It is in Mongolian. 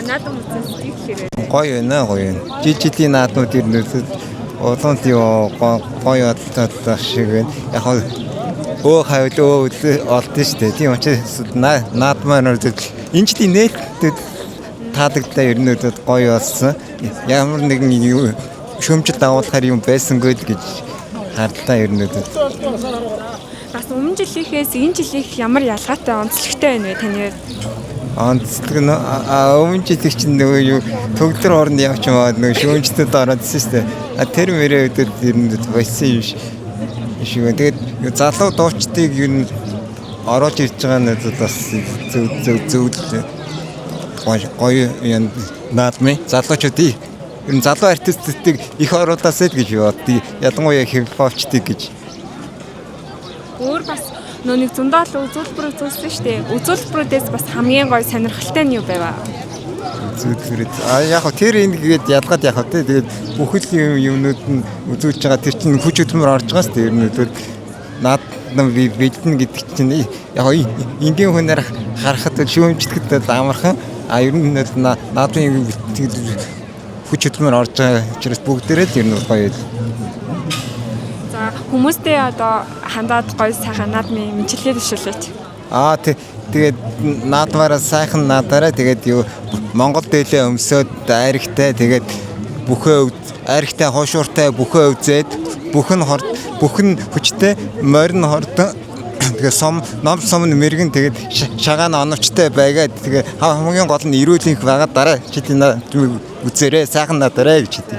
наадам үзсэн стик хэрэг. Гоё байна. Жижиглийн наадмууд ирнэсэд улаан тийм гоё болтой шиг байна. Яг өө хавьд олдсон шүү дээ. Тийм учраас наадмаар энэ жилийн нээлттэй таадагтай ирнэдэд гоё болсон. Ямар нэгэн шөмжид дагуулахар юм байсангүй л гэж хардлаа ирнэдэд. Бас өмнө жилийнхээс энэ жилийнх ямар ялгаатай онцлогтой байна вэ таны? Онцлог нь өмнө жилийнх чинь нөгөө юу төгөлдөр хооронд явж байгаа нөгөө шөмждөд ороодсэн шүү дээ. Тэр мөрөө өдөр ирнэдэд байсан юм шиг. Тэгээд залуу дуучдыг юу ороод ирж байгаа надад бас зөв гоё юм наадмын залуучуудыг ер нь залуу артистуудыг их оруулаасай л гэж боддгийг ялангуяа хипхопчдыг гэж. Өөр бас нэг зөндөл үзүүлбэр үзүүлсэн шүү дээ. Үзүүлбэрүүдээс бас хамгийн гоё сонирхолтой нь юу байв? Үзүүлбэрүүд яг тэр ингээд ялгаад яг тэгээд бүхэл юмнууд нь үзүүлж байгаа тэр чинь хүч хөдөлмөр орж байгаа шүү дээ. Ер нь өдөр наадам бэлдэн гэдэг чинь яг энгийн хүнээр харахад шүүмжлэхэд амархан ер нь наадмын хүч хөдөлмөр орж байгаа учраас бүгдээрээ л ер нь гоё. За хүмүүстэй одоо хандаад гоё сайхан наадмын мэдлэгээ төшөөлөөч. Тэгээд наадмаараа сайхан наадаараа тэгээд юу Монгол дээлээ өмсөд айрхтай тэгээд бүхөө айрхтай хошууртай бүхөө үзээд бүхэн хүчтэй морин хордон тэгээд ном сум мэрэгэн тэгээд шагаан оновчтой байгаад тэгээд хамгийн гол нь эрүүлэнх байгаа дараа чи үзээрэй сайхан наадаарай гэж хэлдэг.